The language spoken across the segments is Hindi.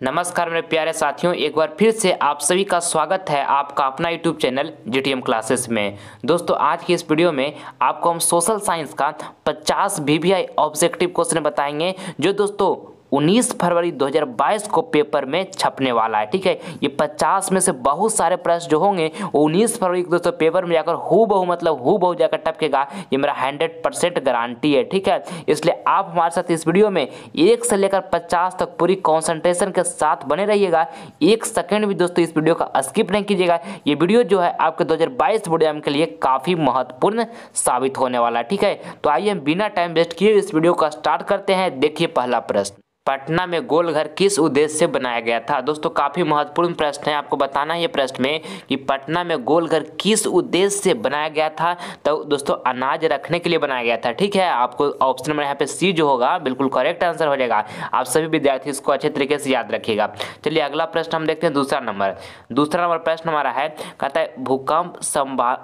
नमस्कार मेरे प्यारे साथियों, एक बार फिर से आप सभी का स्वागत है आपका अपना यूट्यूब चैनल जीटीएम क्लासेस में। दोस्तों, आज की इस वीडियो में आपको हम सोशल साइंस का 50 वीवीआई ऑब्जेक्टिव क्वेश्चन बताएंगे जो दोस्तों 19 फरवरी 2022 को पेपर में छपने वाला है। ठीक है, ये 50 में से बहुत सारे प्रश्न जो होंगे वो 19 फरवरी को दोस्तों पेपर में जाकर हूबहू जाकर टपकेगा, ये मेरा 100% गारंटी है। ठीक है, इसलिए आप हमारे साथ इस वीडियो में 1 से लेकर 50 तक पूरी कॉन्सेंट्रेशन के साथ बने रहिएगा। 1 सेकेंड भी दोस्तों इस वीडियो का स्किप नहीं कीजिएगा। ये वीडियो जो है आपके 2022 बोर्ड एग्जाम के लिए काफ़ी महत्वपूर्ण साबित होने वाला है। ठीक है, तो आइए हम बिना टाइम वेस्ट किए इस वीडियो का स्टार्ट करते हैं। देखिए पहला प्रश्न, पटना में गोलघर किस उद्देश्य से बनाया गया था। दोस्तों काफी महत्वपूर्ण प्रश्न है, आपको बताना है ये प्रश्न में कि पटना में गोलघर किस उद्देश्य से बनाया गया था। तो दोस्तों अनाज रखने के लिए बनाया गया था। ठीक है, आपको ऑप्शन नंबर यहाँ पे सी जो होगा बिल्कुल करेक्ट आंसर हो जाएगा। आप सभी विद्यार्थी इसको अच्छे तरीके से याद रखिएगा। चलिए अगला प्रश्न हम देखते हैं। दूसरा नंबर प्रश्न हमारा है, कहता है भूकंप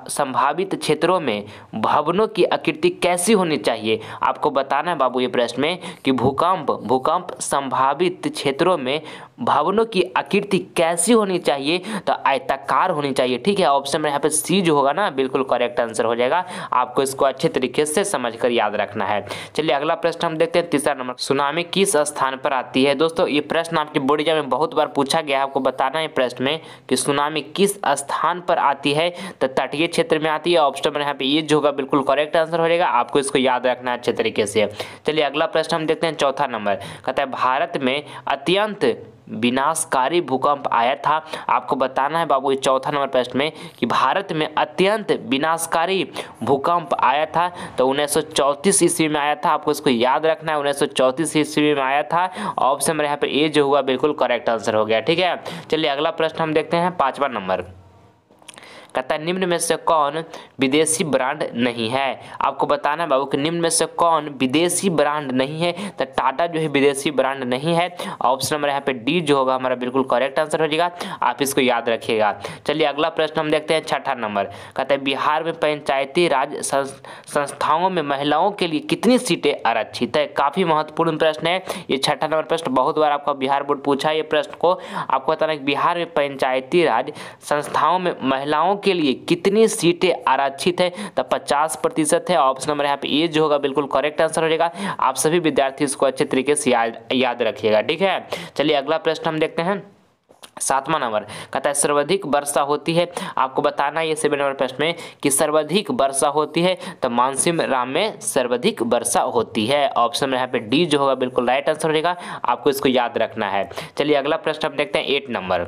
संभावित क्षेत्रों में भवनों की आकृति कैसी होनी चाहिए। आपको बताना है बाबू ये प्रश्न में कि भूकंप संभावित क्षेत्रों में भवनों की आकृति कैसी होनी चाहिए, तो आयताकार होनी चाहिए। ठीक है, ऑप्शन में यहाँ पे सी जो होगा ना बिल्कुल करेक्ट आंसर हो जाएगा। आपको इसको अच्छे तरीके से समझकर याद रखना है। चलिए अगला प्रश्न हम देखते हैं। तीसरा नंबर, सुनामी किस स्थान पर आती है। दोस्तों ये प्रश्न आपकी बोर्ड एग्जाम में बहुत बार पूछा गया है। आपको बताना है प्रश्न में कि सुनामी किस स्थान पर आती है, तो तटीय क्षेत्र में आती है। ऑप्शन में यहाँ पे ये जो होगा बिल्कुल करेक्ट आंसर हो जाएगा। आपको इसको याद रखना है अच्छे तरीके से। चलिए अगला प्रश्न हम देखते हैं। चौथा नंबर कहता है भारत में अत्यंत विनाशकारी भूकंप आया था। आपको बताना है बाबू ये चौथा नंबर प्रश्न में कि भारत में अत्यंत विनाशकारी भूकंप आया था, तो 1934 ईस्वी में आया था। आपको इसको याद रखना है, 1934 ईस्वी में आया था। ऑप्शन में यहाँ पे ए जो हुआ बिल्कुल करेक्ट आंसर हो गया। ठीक है, चलिए अगला प्रश्न हम देखते हैं। पांचवा नंबर कहता है निम्न में से कौन विदेशी ब्रांड नहीं है। आपको बताना है बाबू कि निम्न में से कौन विदेशी ब्रांड नहीं है, तो टाटा जो है विदेशी ब्रांड नहीं है। ऑप्शन नंबर यहाँ पे डी जो होगा हमारा बिल्कुल करेक्ट आंसर हो जाएगा। आप इसको याद रखिएगा। चलिए अगला प्रश्न हम देखते हैं। छठा नंबर कहता है बिहार में पंचायती राज संस्थाओं में महिलाओं के लिए कितनी सीटें आरक्षित है। काफी महत्वपूर्ण प्रश्न है ये छठा नंबर प्रश्न। बहुत बार आपका बिहार बोर्ड पूछा है ये प्रश्न को। आपको बताना है कि बिहार में पंचायती राज संस्थाओं में महिलाओं के लिए कितनी सीटें आरक्षित है, तो 50% है। ऑप्शन नंबर यहाँ पे ये जो होगा बिल्कुल करेक्ट आंसर हो जाएगा। आप सभी विद्यार्थी इसको अच्छे तरीके से याद रखिएगा। ठीक है, चलिए अगला प्रश्न हम देखते हैं। सातवां नंबर कहता है सर्वाधिक वर्षा होती है। आपको बताना है ये 7 नंबर प्रश्न में कि सर्वाधिक वर्षा होती है, तो मानसून राम में सर्वाधिक वर्षा होती है। ऑप्शन में यहाँ पे डी जो होगा बिल्कुल राइट आंसर हो जाएगा। आपको इसको याद रखना है। चलिए अगला प्रश्न हम देखते हैं। 8 नंबर।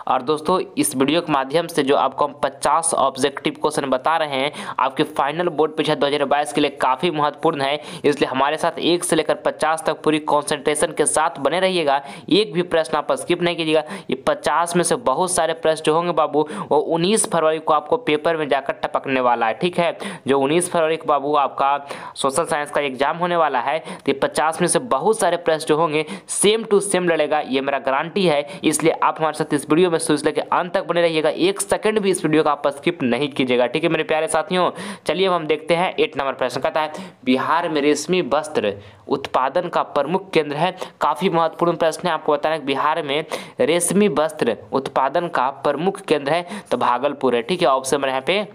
और दोस्तों इस वीडियो के माध्यम से जो आपको हम 50 ऑब्जेक्टिव क्वेश्चन बता रहे हैं आपके फाइनल बोर्ड परीक्षा 2022 के लिए काफ़ी महत्वपूर्ण है। इसलिए हमारे साथ 1 से लेकर 50 तक पूरी कंसंट्रेशन के साथ बने रहिएगा। एक भी प्रश्न आप स्किप नहीं कीजिएगा। ये 50 में से बहुत सारे प्रश्न जो होंगे बाबू वो 19 फरवरी को आपको पेपर में जाकर टपकने वाला है। ठीक है, जो 19 फरवरी को बाबू आपका सोशल साइंस का एग्जाम होने वाला है, तो 50 में से बहुत सारे प्रश्न जो होंगे सेम टू सेम लड़ेगा, ये मेरा गारंटी है। इसलिए आप हमारे साथ इस वीडियो में शुरू से लेकर अंत तक बने रहिएगा। 1 सेकंड भी इस वीडियो का आप स्किप नहीं कीजिएगा। ठीक है मेरे प्यारे साथियों, चलिए अब हम देखते हैं। 8 नंबर प्रश्न कहता है बिहार में रेशमी वस्त्र उत्पादन का प्रमुख केंद्र है। काफी महत्वपूर्ण प्रश्न है। आपको बताना है बिहार में रेशमी वस्त्र उत्पादन का प्रमुख केंद्र है, तो भागलपुर है। ठीक है, ऑप्शन यहाँ पे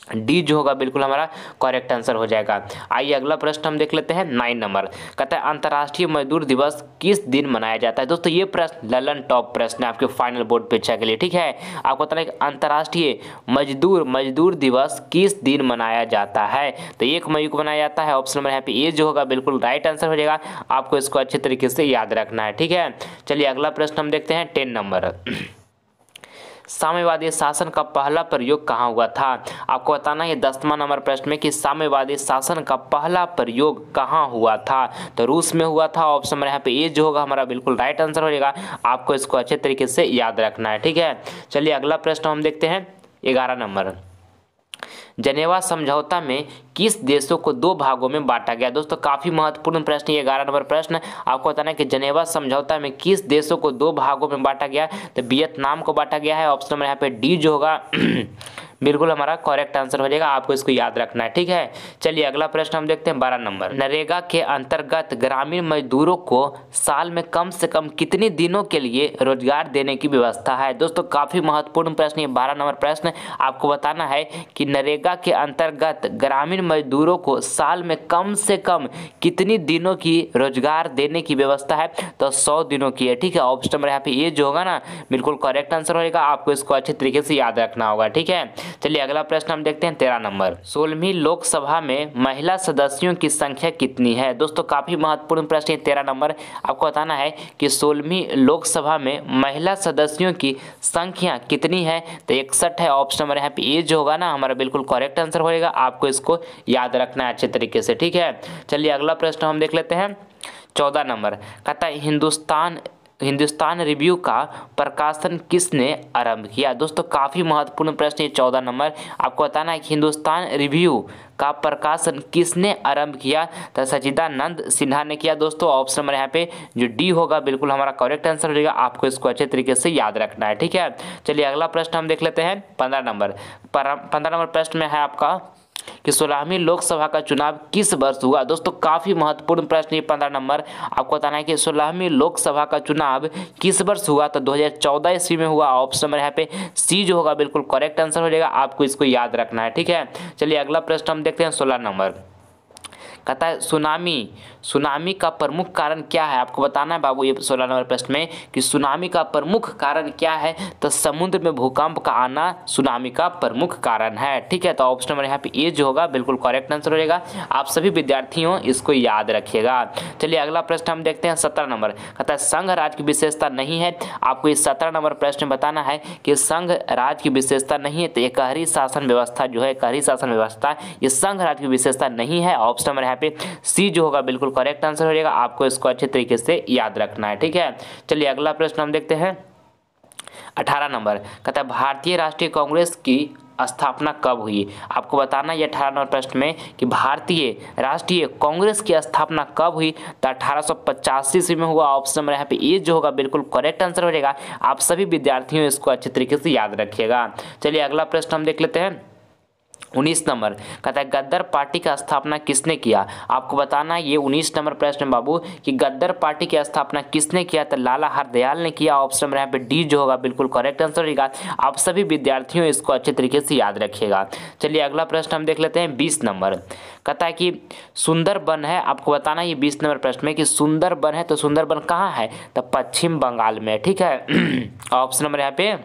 डी जो होगा बिल्कुल हमारा करेक्ट आंसर हो जाएगा। आइए अगला प्रश्न हम देख लेते हैं। 9 नंबर कहता है अंतर्राष्ट्रीय मजदूर दिवस किस दिन मनाया जाता है। दोस्तों ये प्रश्न ललन टॉप प्रश्न है आपके फाइनल बोर्ड परीक्षा के लिए। ठीक है, आपको बताना है कि अंतर्राष्ट्रीय मजदूर दिवस किस दिन मनाया जाता है, तो 1 मई को मनाया जाता है। ऑप्शन नंबर यहाँ पे ए जो होगा बिल्कुल राइट आंसर हो जाएगा। आपको इसको अच्छे तरीके से याद रखना है। ठीक है, चलिए अगला प्रश्न हम देखते हैं। 10 नंबर साम्यवादी शासन का पहला प्रयोग कहाँ हुआ था। आपको बताना है 10वां नंबर प्रश्न में कि साम्यवादी शासन का पहला प्रयोग कहाँ हुआ था, तो रूस में हुआ था। ऑप्शन में यहाँ पे ये जो होगा हमारा बिल्कुल राइट आंसर हो जाएगा। आपको इसको अच्छे तरीके से याद रखना है। ठीक है, चलिए अगला प्रश्न हम देखते हैं। 11 नंबर जनेवा समझौता में किस देशों को 2 भागों में बांटा गया। दोस्तों काफी महत्वपूर्ण प्रश्न ये 11 नंबर प्रश्न। आपको बताना है कि जनेवा समझौता में किस देशों को 2 भागों में बांटा गया, तो वियतनाम को बांटा गया है। ऑप्शन नंबर यहाँ पे डी जो होगा बिल्कुल हमारा करेक्ट आंसर हो जाएगा, आपको इसको याद रखना है। ठीक है, चलिए अगला प्रश्न हम देखते हैं 12 नंबर। नरेगा के अंतर्गत ग्रामीण मजदूरों को साल में कम से कम कितने दिनों के लिए रोजगार देने की व्यवस्था है? दोस्तों काफी महत्वपूर्ण प्रश्न ये 12 नंबर प्रश्न। आपको बताना है कि नरेगा के अंतर्गत ग्रामीण मजदूरों को साल में कम से कम कितनी दिनों की रोजगार देने की व्यवस्था है? तो 100 दिनों की है। ठीक है, ऑप्शन नंबर यहाँ पे ये जो होगा ना बिल्कुल करेक्ट आंसर होगा, आपको इसको अच्छे तरीके से याद रखना होगा। ठीक है, चलिए अगला प्रश्न हम देखते हैं 13 नंबर। 16वीं लोकसभा में महिला सदस्यों की संख्या कितनी है? दोस्तों काफी महत्वपूर्ण प्रश्न है 13 नंबर। आपको बताना है कि 16वीं लोकसभा में महिला सदस्यों की संख्या कितनी है? तो 61 है। ऑप्शन नंबर यहाँ पे ये जो होगा ना हमारा बिल्कुल करेक्ट आंसर होगा, आपको इसको याद रखना है अच्छे तरीके से। ठीक है, चलिए अगला प्रश्न हम देख लेते हैं 14 नंबर। कहता है हिंदुस्तान रिव्यू का प्रकाशन किसने आरंभ किया? दोस्तों काफी महत्वपूर्ण प्रश्न है 14 नंबर। आपको बताना है कि हिंदुस्तान रिव्यू का प्रकाशन किसने आरंभ किया? तो सच्चिदानंद सिन्हा ने किया। दोस्तों ऑप्शन नंबर यहाँ पे जो डी होगा बिल्कुल हमारा करेक्ट आंसर हो जाएगा, आपको इसको अच्छे तरीके से याद रखना है। ठीक है, चलिए अगला प्रश्न हम देख लेते हैं 15 नंबर। 15 नंबर प्रश्न में है आपका कि 16वीं लोकसभा का चुनाव किस वर्ष हुआ? दोस्तों काफी महत्वपूर्ण प्रश्न ये 15 नंबर। आपको बताना है कि 16वीं लोकसभा का चुनाव किस वर्ष हुआ? तो 2014 ईस्वी में हुआ। ऑप्शन नंबर यहाँ पे सी जो होगा बिल्कुल करेक्ट आंसर हो जाएगा, आपको इसको याद रखना है। ठीक है, चलिए अगला प्रश्न हम देखते हैं 16 नंबर। कहता है सुनामी का प्रमुख कारण क्या है? आपको बताना है बाबू ये 16 नंबर प्रश्न में कि सुनामी का प्रमुख कारण क्या है? तो समुद्र में भूकंप का आना सुनामी का प्रमुख कारण है। ठीक है, तो ऑप्शन नंबर यहाँ पे ए जो होगा बिल्कुल करेक्ट आंसर हो जाएगा, आप सभी विद्यार्थियों इसको याद रखिएगा। चलिए अगला प्रश्न हम देखते हैं 17 नंबर। कहता है संघ राज्य की विशेषता नहीं है। आपको इस 17 नंबर प्रश्न में बताना है कि संघ राज्य की विशेषता नहीं है, तो एकहरी शासन व्यवस्था जो है, एकहरी शासन व्यवस्था ये संघ राज्य की विशेषता नहीं है। ऑप्शन नंबर यहाँ पे सी जो होगा बिल्कुल करेक्ट आंसर हो जाएगा, आपको इसको अच्छे तरीके से याद रखना है। ठीक है, चलिए अगला प्रश्न हम देखते हैं 18 नंबर। कहता है भारतीय राष्ट्रीय कांग्रेस की स्थापना कब हुई? आपको बताना है 18 नंबर प्रश्न में कि भारतीय राष्ट्रीय कांग्रेस की स्थापना कब हुई? तो 1885 ईस्वी में हुआ। ऑप्शन नंबर यहाँ पे ए जो होगा बिल्कुल करेक्ट आंसर हो जाएगा, आप सभी विद्यार्थियों इसको अच्छे तरीके से याद रखिएगा। चलिए अगला प्रश्न हम देख लेते हैं 19 नंबर। कहता है गद्दार पार्टी का स्थापना किसने किया? आपको बताना है ये 19 नंबर प्रश्न बाबू कि गद्दार पार्टी की स्थापना किसने किया? तो लाला हरदयाल ने किया। ऑप्शन नंबर यहाँ पे डी जो होगा बिल्कुल करेक्ट आंसर रहेगा, आप सभी विद्यार्थियों इसको अच्छे तरीके से याद रखिएगा। चलिए अगला प्रश्न हम देख लेते हैं 20 नंबर। कहता है कि सुंदरबन है। आपको बताना है ये 20 नंबर प्रश्न में कि सुंदरबन है, तो सुंदरबन कहाँ है? तो पश्चिम बंगाल में। ठीक है, ऑप्शन नंबर यहाँ पे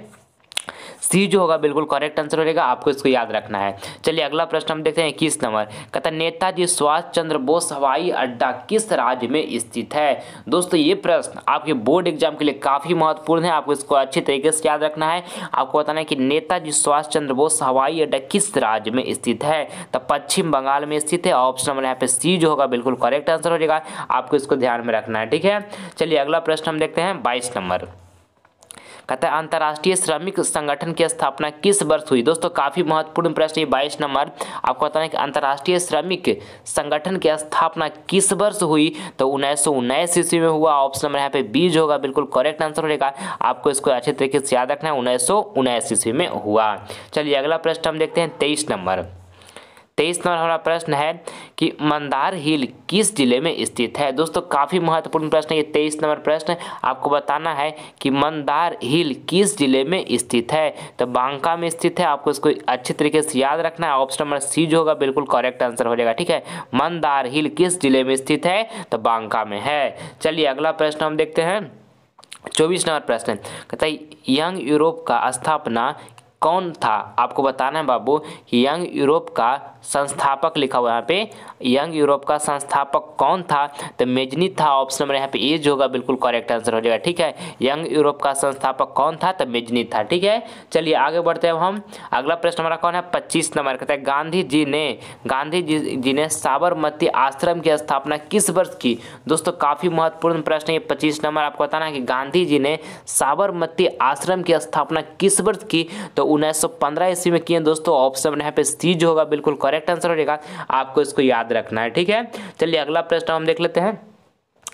सी जो होगा बिल्कुल करेक्ट आंसर हो जाएगा, आपको इसको याद रखना है। चलिए अगला प्रश्न हम देखते हैं 21 नंबर। कहता है नेताजी सुभाष चंद्र बोस हवाई अड्डा किस राज्य में स्थित है? दोस्तों ये प्रश्न आपके बोर्ड एग्जाम के लिए काफी महत्वपूर्ण है, आपको इसको अच्छे तरीके से याद रखना है। आपको बताना है कि नेताजी सुभाष चंद्र बोस हवाई अड्डा किस राज्य में स्थित है? तो पश्चिम बंगाल में स्थित है। ऑप्शन नंबर यहाँ पे सी जो होगा बिल्कुल करेक्ट आंसर हो जाएगा, आपको इसको ध्यान में रखना है। ठीक है, चलिए अगला प्रश्न हम देखते हैं 22 नंबर। कहता है अंतर्राष्ट्रीय श्रमिक संगठन की स्थापना किस वर्ष हुई? दोस्तों काफी महत्वपूर्ण प्रश्न है 22 नंबर। आपको बताना है कि अंतर्राष्ट्रीय श्रमिक संगठन की स्थापना किस वर्ष हुई? तो 1919 ईस्वी में हुआ। ऑप्शन नंबर यहाँ पे बी जो होगा बिल्कुल करेक्ट आंसर हो जाएगा, आपको इसको अच्छे तरीके से याद रखना है, 1919 ईस्वी में हुआ। चलिए अगला प्रश्न हम देखते हैं 23 नंबर। 23 नंबर हमारा प्रश्न है कि मंदार हिल किस जिले में स्थित है? दोस्तों काफी महत्वपूर्ण प्रश्न है ये 23 नंबर प्रश्न। आपको बताना है कि मंदार हिल किस जिले में स्थित है? तो बांका में स्थित है, आपको इसको अच्छे तरीके से याद रखना है। ऑप्शन नंबर सी जो होगा बिल्कुल करेक्ट आंसर हो जाएगा। ठीक है, मंदार हिल किस जिले में स्थित है? तो बांका में है। चलिए अगला प्रश्न हम देखते हैं 24 नंबर प्रश्न। कहता है यंग यूरोप का स्थापना कौन था? आपको बताना है बाबू कि यंग यूरोप का संस्थापक लिखा हुआ है यहाँ पे, यंग यूरोप का संस्थापक कौन था? तो मेजनीथ था। ऑप्शन नंबर यहाँ पे ए जो होगा बिल्कुल करेक्ट आंसर हो जाएगा। ठीक है, यंग यूरोप का संस्थापक कौन था? तो मेजनीथ था। ठीक है, चलिए आगे बढ़ते हैं हम। अगला प्रश्न हमारा कौन है 25 नंबर। कहता है गांधी जी ने साबरमती आश्रम की स्थापना किस वर्ष की? दोस्तों काफी महत्वपूर्ण प्रश्न है 25 नंबर। आपको बताना है कि गांधी जी ने साबरमती आश्रम की स्थापना किस वर्ष की? तो 1915 ईस्वी में किए दोस्तों। ऑप्शन यहाँ पे सी जो होगा बिल्कुल करेक्ट आंसर हो जाएगा, आपको इसको याद रखना है। ठीक है, चलिए अगला प्रश्न हम देख लेते हैं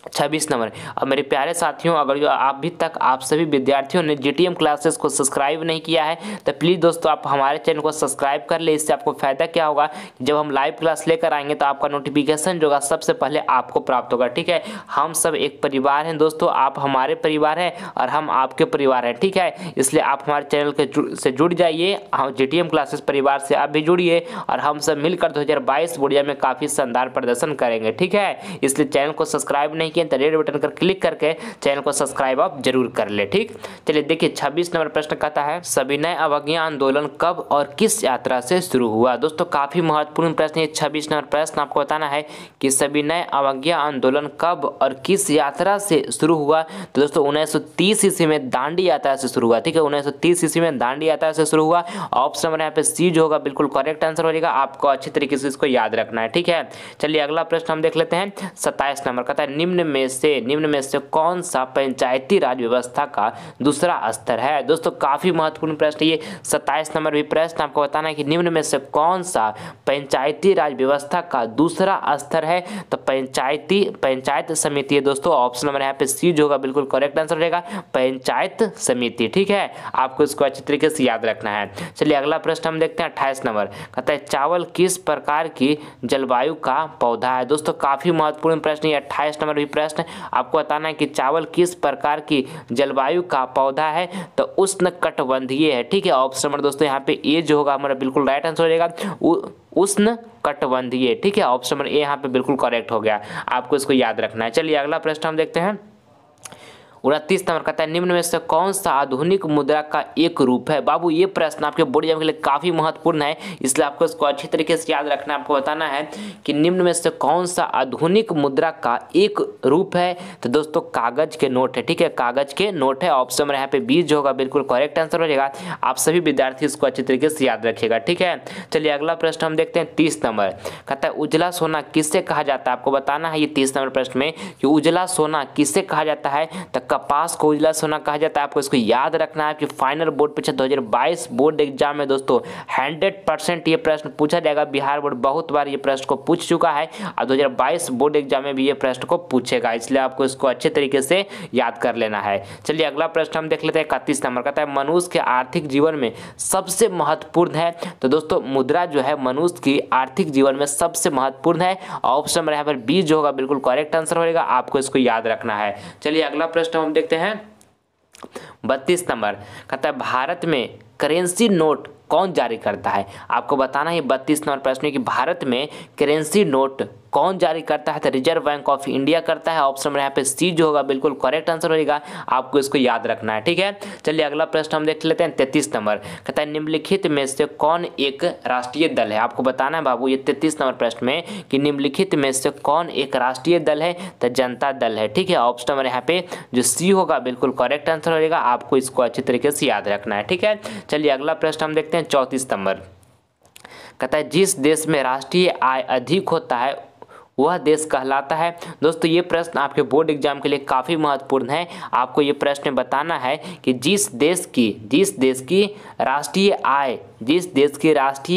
26 नंबर। अब मेरे प्यारे साथियों, अगर जो अभी तक आप सभी विद्यार्थियों ने जीटीएम क्लासेस को सब्सक्राइब नहीं किया है तो प्लीज़ दोस्तों आप हमारे चैनल को सब्सक्राइब कर ले। इससे आपको फ़ायदा क्या होगा, जब हम लाइव क्लास लेकर आएंगे तो आपका नोटिफिकेशन जो होगा सबसे पहले आपको प्राप्त होगा। ठीक है, हम सब एक परिवार हैं दोस्तों, आप हमारे परिवार हैं और हम आपके परिवार हैं। ठीक है, इसलिए आप हमारे चैनल के से जुड़ जाइए, हम जीटीएम क्लासेस परिवार से आप भी जुड़िए और हम सब मिलकर 2022 बोर्ड एग्जाम में काफ़ी शानदार प्रदर्शन करेंगे। ठीक है, इसलिए चैनल को सब्सक्राइब नहीं किए तो रेड बटन पर क्लिक करके चैनल को सब्सक्राइब आप जरूर कर ले। ठीक, चलिए देखिए 26 नंबर प्रश्न कहता है सविनय अवज्ञा आंदोलन कब और किस यात्रा से शुरू हुआ। दोस्तों काफी महत्वपूर्ण प्रश्न है 26 नंबर प्रश्न। आपको बताना है कि सविनय अवज्ञा आंदोलन कब और किस यात्रा से शुरू हुआ। तो दोस्तों 1930 ईस्वी में दांडी यात्रा से शुरू हुआ। ठीक है, 1930 ईस्वी में दांडी यात्रा से शुरू हुआ। ऑप्शन नंबर यहाँ पे सी जो होगा बिल्कुल करेक्ट आंसर हो जाएगा। आपको अच्छी तरीके से इसको याद रखना है। ठीक है, चलिए अगला प्रश्न हम देख लेते हैं 27 नंबर कहता है निम्न में से कौन सा पंचायती राज व्यवस्था का दूसरा स्तर है। दोस्तों काफी महत्वपूर्ण प्रश्न ये 27 नंबर भी प्रश्न। आपको बताना है कि निम्न में से कौन सा पंचायती राज व्यवस्था का दूसरा स्तर है। तो पंचायत समिति है दोस्तों। ऑप्शन नंबर यहाँ पे सी जो होगा बिल्कुल करेक्ट आंसर रहेगा, पंचायत समिति। ठीक है, आपको इसको अच्छी तरीके से याद रखना है। चलिए अगला प्रश्न हम देखते हैं 28 नंबर कहता है चावल किस प्रकार की जलवायु का पौधा है। दोस्तों काफी महत्वपूर्ण प्रश्न ये 28 नंबर भी प्रश्न। आपको बताना है कि चावल किस प्रकार की जलवायु का पौधा है। तो उष्णकटिबंधीय है। ठीक है, ऑप्शन नंबर दोस्तों यहाँ पे ए जो होगा हमारा बिल्कुल राइट आंसर हो जाएगा, उष्णकटिबंधीय। ठीक है, ऑप्शन नंबर ए यहाँ पे बिल्कुल करेक्ट हो गया। आपको इसको याद रखना है। चलिए अगला प्रश्न हम देखते हैं 29 नंबर कहता है निम्न में से कौन सा आधुनिक मुद्रा का एक रूप है। बाबू ये प्रश्न आपके बोर्ड एग्जाम के लिए काफी महत्वपूर्ण है, इसलिए आपको इसको अच्छी तरीके से याद रखना है। आपको बताना है कि निम्न में से कौन सा आधुनिक मुद्रा का एक रूप है। तो दोस्तों कागज के नोट है। ठीक है, कागज के नोट है। ऑप्शन नंबर यहाँ पे बी जो होगा बिल्कुल करेक्ट आंसर हो जाएगा। आप सभी विद्यार्थी इसको अच्छी तरीके से याद रखिएगा। ठीक है, चलिए अगला प्रश्न हम देखते हैं 30 नंबर कहता है उजला सोना किससे कहा जाता है। आपको बताना है ये 30 नंबर प्रश्न में कि उजला सोना किससे कहा जाता है। तो कपास को उजला सोना कहा जाता है। आपको इसको याद रखना है कि फाइनल बोर्ड परीक्षा 2022 बोर्ड एग्जाम में दोस्तों 100% ये प्रश्न पूछा जाएगा। बिहार बोर्ड बहुत बार ये प्रश्न को पूछ चुका है और 2022 बोर्ड एग्जाम में भी ये प्रश्न को पूछेगा, इसलिए आपको इसको अच्छे तरीके से याद कर लेना है। चलिए अगला प्रश्न हम देख लेते हैं 31 नंबर कहता है मनुष्य के आर्थिक जीवन में सबसे महत्वपूर्ण है। तो दोस्तों मुद्रा जो है मनुष्य की आर्थिक जीवन में सबसे महत्वपूर्ण है। ऑप्शन नंबर यहाँ पर बी जो होगा बिल्कुल करेक्ट आंसर होगा। आपको इसको याद रखना है। चलिए अगला प्रश्न हम देखते हैं 32 नंबर कहता है भारत में करेंसी नोट कौन जारी करता है। आपको बताना है 32 नंबर प्रश्न कि भारत में करेंसी नोट कौन जारी करता है। तो रिजर्व बैंक ऑफ इंडिया करता है। ऑप्शन नंबर यहाँ पे सी जो होगा बिल्कुल करेक्ट आंसर होगा। आपको इसको याद रखना है। ठीक है, चलिए अगला प्रश्न हम देख लेते हैं 33 नंबर कहता है निम्नलिखित में से कौन एक राष्ट्रीय दल है। आपको बताना है बाबू ये 33 नंबर प्रश्न में कि निम्नलिखित में से कौन एक राष्ट्रीय दल है। तो जनता दल है। ठीक है, ऑप्शन नंबर यहाँ पे जो सी होगा बिल्कुल करेक्ट आंसर होगा। आपको इसको अच्छी तरीके से याद रखना है। ठीक है, चलिए अगला प्रश्न हम देखते हैं 34 नंबर कहता है जिस देश में राष्ट्रीय आय अधिक होता है वह देश कहलाता है। दोस्तों ये प्रश्न आपके बोर्ड एग्जाम के लिए काफ़ी महत्वपूर्ण है। आपको ये प्रश्न बताना है कि जिस देश की राष्ट्रीय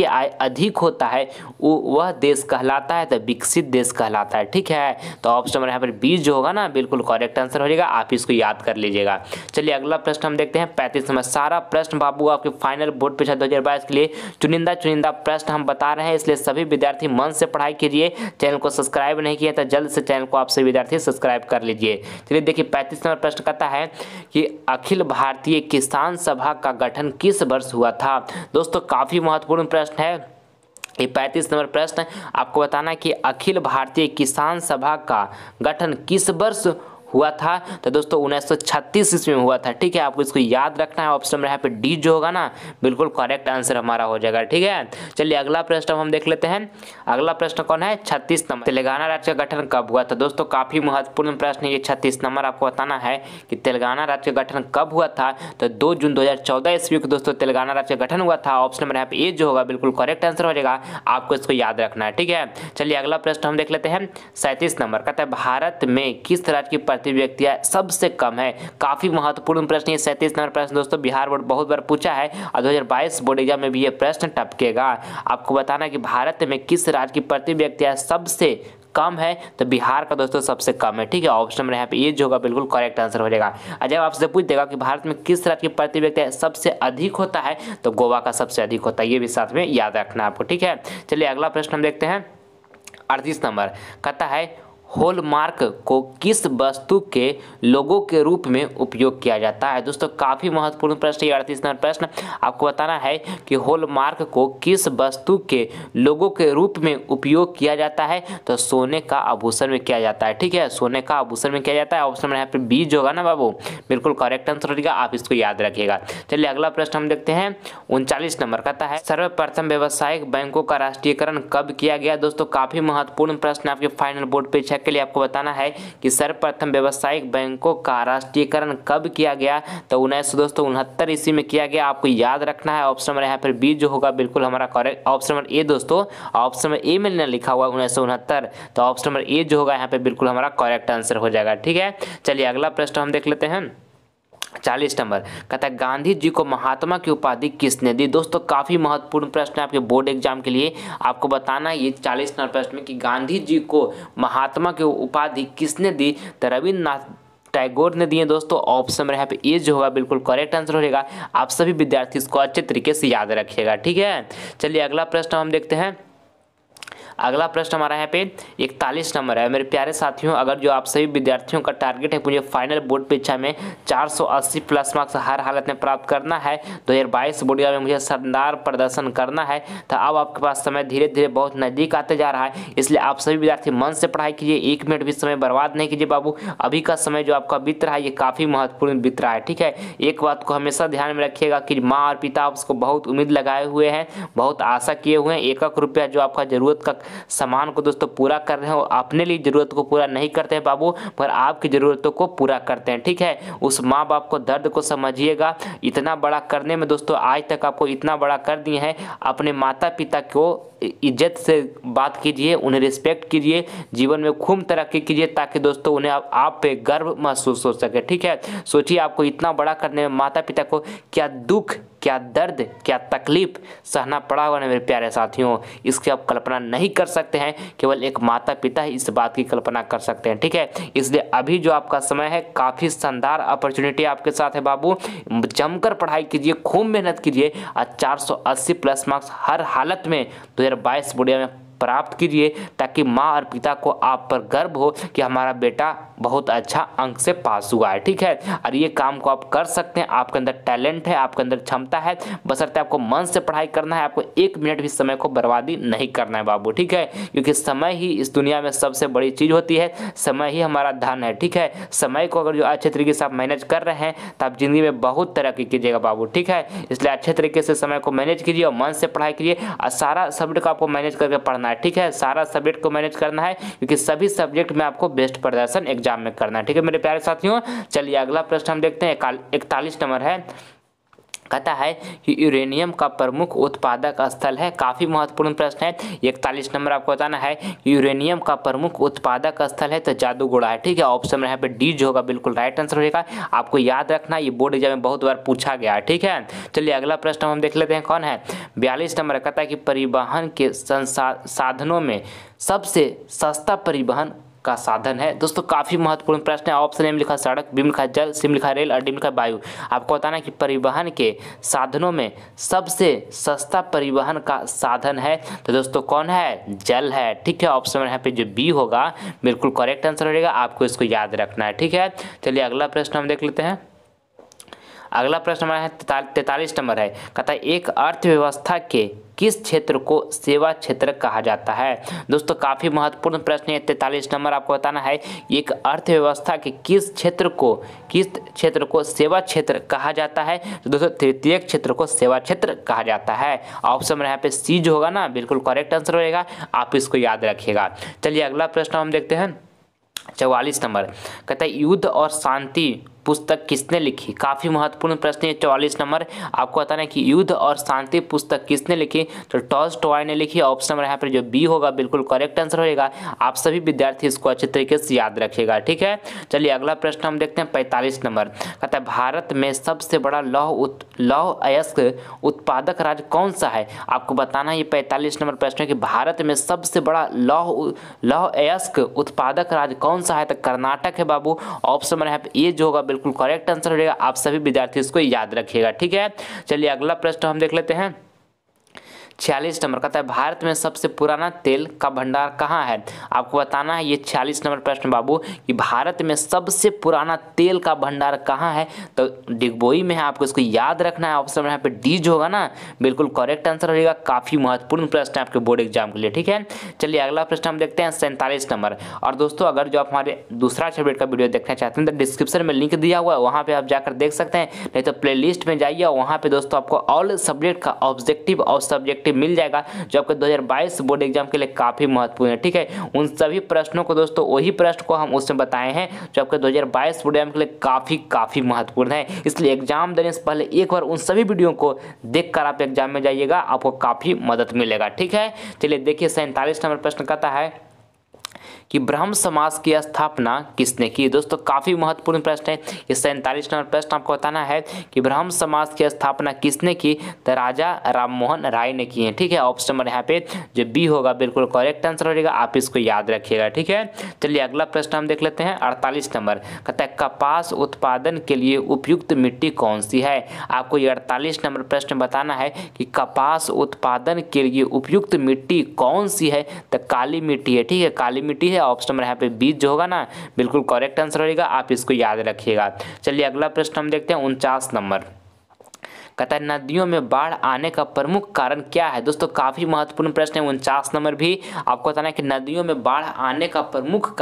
आय अधिक होता है वह देश कहलाता है। तो विकसित देश कहलाता है। ठीक है, तो ऑप्शन नंबर यहाँ पर बी जो होगा ना बिल्कुल करेक्ट आंसर हो जाएगा। आप इसको याद कर लीजिएगा। चलिए अगला प्रश्न हम देखते हैं 35 नंबर। सारा प्रश्न बाबू आपके फाइनल बोर्ड परीक्षा 2022 के लिए चुनिंदा प्रश्न हम बता रहे हैं, इसलिए सभी विद्यार्थी मन से पढ़ाई कीजिए। चैनल को सब्सक्राइब नहीं किया तो जल्द से चैनल को आप सभी विद्यार्थी सब्सक्राइब कर लीजिए। चलिए देखिए 35 नंबर प्रश्न कहता है कि अखिल भारतीय किसान सभा का गठन किस वर्ष हुआ था। दोस्तों काफी महत्वपूर्ण प्रश्न है ये 35 नंबर प्रश्न। आपको बताना है कि अखिल भारतीय किसान सभा का गठन किस वर्ष हुआ था। तो दोस्तों 1936 ईस्वी में हुआ था। ठीक है, आपको इसको याद रखना है। ऑप्शन नंबर यहाँ पे डी जो होगा ना बिल्कुल करेक्ट आंसर हमारा हो जाएगा। ठीक है, चलिए अगला प्रश्न हम देख लेते हैं। अगला प्रश्न कौन है 36 नंबर तेलंगाना राज्य का गठन कब हुआ था। दोस्तों काफी महत्वपूर्ण प्रश्न है ये 36 नंबर। आपको बताना है कि तेलंगाना राज्य का गठन कब हुआ था। तो 2 जून 2014 ईस्वी को दोस्तों तेलंगाना राज्य का गठन हुआ था। ऑप्शन नंबर यहाँ पे ए जो होगा बिल्कुल करेक्ट आंसर हो जाएगा। आपको इसको याद रखना है। ठीक है, चलिए अगला प्रश्न हम देख लेते हैं 37 नंबर कहता है भारत में किस राज्य की व्यक्तियां सबसे कम है। काफी महत्वपूर्ण प्रश्न है 37 नंबर प्रश्न। दोस्तों बिहार बोर्ड बहुत बार पूछा है और 2022 बोर्ड एग्जाम में भी ये प्रश्न टपकेगा। आपको बताना है कि भारत में किस राज्य की प्रति व्यक्तियां सबसे कम है तो बिहार का दोस्तों सबसे कम है। ठीक है, ऑप्शन नंबर यहाँ पे ये जो होगा बिल्कुल करेक्ट आंसर हो जाएगा। जब आपसे पूछ देगा कि भारत में किस राज्य की प्रति व्यक्ति सबसे अधिक होता है तो गोवा का सबसे अधिक होता है, ये भी साथ में याद रखना आपको। ठीक है, चलिए अगला प्रश्न हम देखते हैं। 38 नंबर कहता है हॉलमार्क को किस वस्तु के लोगो के रूप में उपयोग किया जाता है। दोस्तों काफ़ी महत्वपूर्ण प्रश्न है 38 नंबर प्रश्न। आपको बताना है कि हॉलमार्क को किस वस्तु के लोगो के रूप में उपयोग किया जाता है तो सोने का आभूषण में किया जाता है। ठीक है, सोने का आभूषण में किया जाता है। ऑप्शन में यहाँ पे बी जो होगा ना बाबू बिल्कुल करेक्ट आंसर होगा, आप इसको याद रखिएगा। चलिए अगला प्रश्न हम देखते हैं। 39 नंबर कहता है सर्वप्रथम व्यावसायिक बैंकों का राष्ट्रीयकरण कब किया गया। दोस्तों काफ़ी महत्वपूर्ण प्रश्न आपके फाइनल बोर्ड परीक्षा के लिए आपको बताना है कि सर्वप्रथम व्यावसायिक बैंकों का राष्ट्रीयकरण कब किया गया तो 1969 ईस्वी में किया गया। आपको याद रखना है। ऑप्शन नंबर यहाँ पर बी जो होगा बिल्कुल हमारा करेक्ट। ऑप्शन नंबर ए दोस्तों, ऑप्शन नंबर ए में लिखा हुआ 1969 तो ऑप्शन नंबर ए जो होगा यहाँ पे बिल्कुल हमारा करेक्ट आंसर हो जाएगा। ठीक है, चलिए अगला प्रश्न हम देख लेते हैं। 40 नंबर कहता है गांधी जी को महात्मा की उपाधि किसने दी। दोस्तों काफ़ी महत्वपूर्ण प्रश्न है आपके बोर्ड एग्जाम के लिए। आपको बताना है ये 40 नंबर प्रश्न में कि गांधी जी को महात्मा की उपाधि किसने दी तो रविन्द्रनाथ टैगोर ने दिए। दोस्तों ऑप्शन नंबर यहाँ पे ए जो होगा बिल्कुल करेक्ट आंसर हो जाएगा। आप सभी विद्यार्थी इसको अच्छे तरीके से याद रखिएगा। ठीक है, चलिए अगला प्रश्न हम देखते हैं। अगला प्रश्न हमारा यहाँ पे 41 नंबर है। मेरे प्यारे साथियों, अगर जो आप सभी विद्यार्थियों का टारगेट है मुझे फाइनल बोर्ड परीक्षा में 480 प्लस मार्क्स हर हालत में प्राप्त करना है, 2022 बोर्ड में मुझे शानदार प्रदर्शन करना है, तो अब आपके पास समय धीरे धीरे बहुत नज़दीक आते जा रहा है। इसलिए आप सभी विद्यार्थी मन से पढ़ाई कीजिए, 1 मिनट भी समय बर्बाद नहीं कीजिए बाबू। अभी का समय जो आपका बीत रहा है ये काफ़ी महत्वपूर्ण बीत रहा है। ठीक है, एक बात को हमेशा ध्यान में रखिएगा कि माँ और पिता आपको बहुत उम्मीद लगाए हुए हैं, बहुत आशा किए हुए हैं। 1-1 रुपया जो आपका जरूरत का सामान को दोस्तों पूरा कर रहे हो, अपने लिए जरूरत को पूरा नहीं करते हैं बाबू, पर आपकी जरूरतों को पूरा करते हैं। ठीक है, उस माँ बाप को दर्द को समझिएगा। इतना बड़ा करने में दोस्तों आज तक आपको इतना बड़ा कर दिए हैं, अपने माता पिता को इज्जत से बात कीजिए, उन्हें रिस्पेक्ट कीजिए, जीवन में खूब तरक्की कीजिए ताकि दोस्तों उन्हें आप पे गर्व महसूस हो सके। ठीक है, सोचिए आपको इतना बड़ा करने में माता पिता को क्या दुख, क्या दर्द, क्या तकलीफ सहना पड़ा होगा ना मेरे प्यारे साथियों, इसकी आप कल्पना नहीं कर सकते हैं। केवल एक माता पिता ही इस बात की कल्पना कर सकते हैं। ठीक है, इसलिए अभी जो आपका समय है काफ़ी शानदार अपॉर्चुनिटी आपके साथ है बाबू। जमकर पढ़ाई कीजिए, खूब मेहनत कीजिए और 480 प्लस मार्क्स हर हालत में 2022 बोर्ड में प्राप्त कीजिए ताकि माँ और पिता को आप पर गर्व हो कि हमारा बेटा बहुत अच्छा अंक से पास हुआ है। ठीक है, और ये काम को आप कर सकते हैं। आपके अंदर टैलेंट है, आपके अंदर क्षमता है, बशर्ते आपको मन से पढ़ाई करना है। आपको 1 मिनट भी समय को बर्बादी नहीं करना है बाबू। ठीक है, क्योंकि समय ही इस दुनिया में सबसे बड़ी चीज़ होती है, समय ही हमारा धन है। ठीक है, समय को अगर जो अच्छे तरीके से आप मैनेज कर रहे हैं तो आप जिंदगी में बहुत तरक्की कीजिएगा बाबू। ठीक है, इसलिए अच्छे तरीके से समय को मैनेज कीजिए और मन से पढ़ाई कीजिए और सारा सब्जेक्ट को आपको मैनेज करके पढ़ना है। ठीक है, सारा सब्जेक्ट को मैनेज करना है क्योंकि सभी सब्जेक्ट में आपको बेस्ट प्रदर्शन एग्जाम में करना है। ठीक है मेरे प्यारे साथियों, चलिए अगला प्रश्न हम देखते हैं। 41 नंबर है, कहता है कि यूरेनियम का प्रमुख उत्पादक स्थल है। काफ़ी महत्वपूर्ण प्रश्न है। 41 नंबर आपको बताना है कि यूरेनियम का प्रमुख उत्पादक स्थल है तो जादूगोड़ा है। ठीक है, ऑप्शन यहाँ पे डी जो होगा बिल्कुल राइट आंसर होगा। आपको याद रखना, ये बोर्ड एग्जाम में बहुत बार पूछा गया है। ठीक है, चलिए अगला प्रश्न हम देख लेते हैं। कौन है 42 नंबर, कहता है कि परिवहन के साधनों में सबसे सस्ता परिवहन का साधन है। दोस्तों काफ़ी महत्वपूर्ण प्रश्न है। ऑप्शन ए में लिखा सड़क, बी में लिखा जल, सी में लिखा रेल और डी में लिखा वायु। आपको बताना है कि परिवहन के साधनों में सबसे सस्ता परिवहन का साधन है तो दोस्तों कौन है, जल है। ठीक है, ऑप्शन यहाँ पे जो बी होगा बिल्कुल करेक्ट आंसर हो जाएगा। आपको इसको याद रखना है। ठीक है, चलिए अगला प्रश्न हम देख लेते हैं। अगला प्रश्न हमारा है 43 नंबर है, कहता है एक अर्थव्यवस्था के किस क्षेत्र को सेवा क्षेत्र कहा जाता है। दोस्तों काफ़ी महत्वपूर्ण प्रश्न है। 43 नंबर आपको बताना है एक अर्थव्यवस्था के किस क्षेत्र को सेवा क्षेत्र कहा जाता है तो दोस्तों तृतीय क्षेत्र को सेवा क्षेत्र कहा जाता है। ऑप्शन यहाँ पे सी जो होगा ना बिल्कुल करेक्ट आंसर रहेगा। आप इसको याद रखिएगा। चलिए अगला प्रश्न हम देखते हैं। 44 नंबर, कहता है युद्ध और शांति पुस्तक किसने लिखी। काफ़ी महत्वपूर्ण प्रश्न है। 44 नंबर आपको बताना है कि युद्ध और शांति पुस्तक किसने लिखी तो टॉल्स्टॉय ने लिखी। ऑप्शन नंबर यहाँ पर जो बी होगा बिल्कुल करेक्ट आंसर होगा। आप सभी विद्यार्थी इसको अच्छे तरीके से याद रखिएगा। ठीक है, चलिए अगला प्रश्न हम देखते हैं। 45 नंबर, कहता है भारत में सबसे बड़ा लौह अयस्क उत्पादक राज्य कौन सा है? आपको बताना है, ये 45 नंबर प्रश्न है कि भारत में सबसे बड़ा लौह अयस्क उत्पादक राज्य कौन सा है? तो कर्नाटक है बाबू। ऑप्शन नंबर यहाँ पे ये जो होगा बिल्कुल करेक्ट आंसर हो जाएगा। आप सभी विद्यार्थी इसको याद रखिएगा, ठीक है। चलिए अगला प्रश्न हम देख लेते हैं। 46 नंबर कहता है भारत में सबसे पुराना तेल का भंडार कहाँ है? आपको बताना है, ये 46 नंबर प्रश्न बाबू कि भारत में सबसे पुराना तेल का भंडार कहाँ है? तो डिगबोई में है, आपको इसको याद रखना है। ऑप्शन यहाँ पे डी जो होगा ना बिल्कुल करेक्ट आंसर हो जाएगा। काफी महत्वपूर्ण प्रश्न है आपके बोर्ड एग्जाम के लिए, ठीक है। चलिए अगला प्रश्न हम देखते हैं 47 नंबर। और दोस्तों अगर जो आप हमारे दूसरा सब्जेक्ट का वीडियो देखना चाहते हैं तो डिस्क्रिप्शन में लिंक दिया हुआ है, वहाँ पे आप जाकर देख सकते हैं। नहीं तो प्ले लिस्ट में जाइए, वहाँ पे दोस्तों आपको ऑल सब्जेक्ट का ऑब्जेक्टिव और सब्जेक्टिव मिल जाएगा जो आपके 2022 बोर्ड एग्जाम के लिए काफी महत्वपूर्ण है, ठीक है। उन सभी प्रश्नों को दोस्तों वही प्रश्न को हम उसमें बताए हैं जो आपके 2022 बोर्ड एग्जाम के लिए काफी महत्वपूर्ण है। इसलिए एग्जाम देने से पहले एक बार उन सभी वीडियो को देखकर आप एग्जाम में जाइएगा, आपको काफी मदद मिलेगा, ठीक है। चलिए देखिए 47 नंबर प्रश्न कहता है कि ब्रह्म समाज की स्थापना किसने की? दोस्तों काफी महत्वपूर्ण प्रश्न है ये 47 नंबर प्रश्न। आपको बताना है कि ब्रह्म समाज की स्थापना किसने की? तो राजा राममोहन राय ने की है, ठीक है। ऑप्शन नंबर यहाँ पे जो बी होगा बिल्कुल करेक्ट आंसर हो जाएगा। आप इसको याद रखिएगा, ठीक है। चलिए अगला प्रश्न हम देख लेते हैं 48 नंबर। कहता है कपास उत्पादन के लिए उपयुक्त मिट्टी कौन सी है? आपको ये 48 नंबर प्रश्न बताना है कि कपास उत्पादन के लिए उपयुक्त मिट्टी कौन सी है? तो काली मिट्टी है, ठीक है, काली मिट्टी है। ऑप्शन नंबर यहाँ पे बी जो होगा ना बिल्कुल करेक्ट आंसर होगा। आप इसको याद रखिएगा। चलिए अगला प्रश्न हम देखते हैं 49 नंबर। कहता है नदियों में बाढ़ आने का प्रमुख कारण क्या है? दोस्तों काफी महत्वपूर्ण प्रश्न है 49 नंबर भी। आपको बताना है कि नदियों में बाढ़ आने का प्रमुख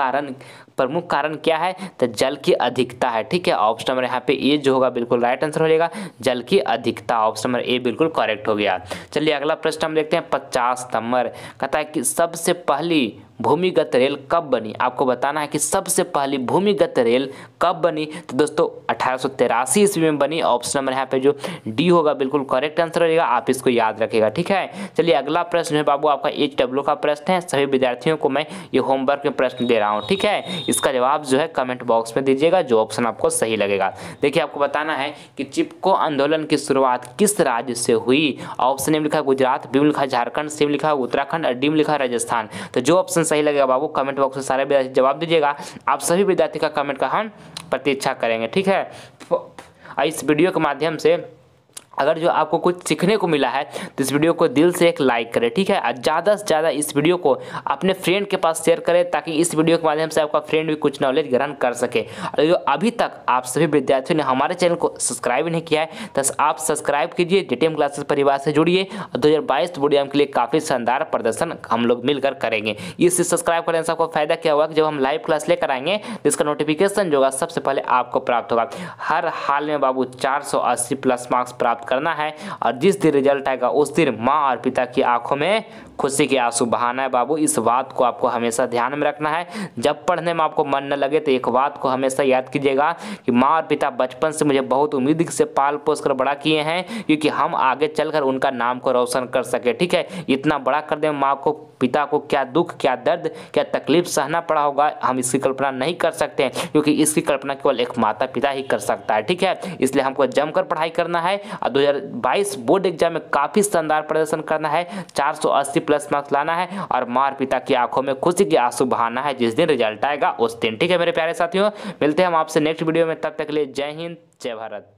कारण क्या है? तो जल की अधिकता है, ठीक है। ऑप्शन नंबर यहाँ पे ए जो होगा बिल्कुल राइट आंसर हो जाएगा, जल की अधिकता। ऑप्शन नंबर ए बिल्कुल करेक्ट हो गया। चलिए अगला प्रश्न हम देखते हैं 50 नंबर। कहता है कि सबसे पहली भूमिगत रेल कब बनी? आपको बताना है कि सबसे पहली भूमिगत रेल कब बनी? तो दोस्तों 1883 ईस्वी में बनी। ऑप्शन नंबर यहाँ पे जो डी होगा बिल्कुल करेक्ट आंसर हो जाएगा। आप इसको याद रखिएगा, ठीक है। चलिए अगला प्रश्न है बाबू आपका HW का प्रश्न है। सभी विद्यार्थियों को मैं ये होमवर्क में प्रश्न दे रहा हूँ, ठीक है। इसका जवाब जो है कमेंट बॉक्स में दीजिएगा, जो ऑप्शन आपको सही लगेगा। देखिए आपको बताना है कि चिपको आंदोलन की शुरुआत किस राज्य से हुई? ऑप्शन ए में लिखा गुजरात, बी में लिखा झारखंड, सी में लिखा उत्तराखंड और डी में लिखा राजस्थान। तो जो ऑप्शन सही लगेगा बाबू कमेंट बॉक्स में सारे विद्यार्थी जवाब दीजिएगा। आप सभी विद्यार्थी का कमेंट का हम प्रतीक्षा करेंगे, ठीक है। इस वीडियो के माध्यम से अगर जो आपको कुछ सीखने को मिला है तो इस वीडियो को दिल से एक लाइक करें, ठीक है। और ज़्यादा से ज़्यादा इस वीडियो को अपने फ्रेंड के पास शेयर करें ताकि इस वीडियो के माध्यम से आपका फ्रेंड भी कुछ नॉलेज ग्रहण कर सके। और जो अभी तक आप सभी विद्यार्थियों ने हमारे चैनल को सब्सक्राइब नहीं किया है तो आप सब्सक्राइब कीजिए, JTM क्लासेस परिवार से जुड़िए और 2022 बोर्ड एग्जाम के लिए काफ़ी शानदार प्रदर्शन हम लोग मिलकर करेंगे। इससे सब्सक्राइब करने से आपको फायदा क्या होगा कि जब हम लाइव क्लास लेकर आएंगे तो इसका नोटिफिकेशन जो होगा सबसे पहले आपको प्राप्त होगा। हर हाल में बाबू 480 प्लस मार्क्स प्राप्त करना है और जिस दिन रिजल्ट आएगा उस दिन माँ और पिता की आंखों में खुशी के आंसू बहाना है बाबू। इस बात को आपको हमेशा ध्यान में रखना है। जब पढ़ने में आपको मन न लगे तो एक बात को हमेशा याद कीजिएगा कि माँ और पिता बचपन से मुझे बहुत उम्मीद से पाल पोस कर बड़ा किए हैं क्योंकि हम आगे चलकर उनका नाम को रोशन कर सके, ठीक है। इतना बड़ा कर दे माँ को पिता को क्या दुख, क्या दर्द, क्या तकलीफ सहना पड़ा होगा, हम इसकी कल्पना नहीं कर सकते हैं क्योंकि इसकी कल्पना केवल एक माता पिता ही कर सकता है, ठीक है। इसलिए हमको जमकर पढ़ाई करना है और 2022 बोर्ड एग्जाम में काफ़ी शानदार प्रदर्शन करना है, 480 प्लस मार्क्स लाना है और माँ पिता की आंखों में खुशी के आंसू बहाना है जिस दिन रिजल्ट आएगा उस दिन, ठीक है मेरे प्यारे साथियों। मिलते हैं हम आपसे नेक्स्ट वीडियो में, तब तक के लिए जय हिंद जय भारत।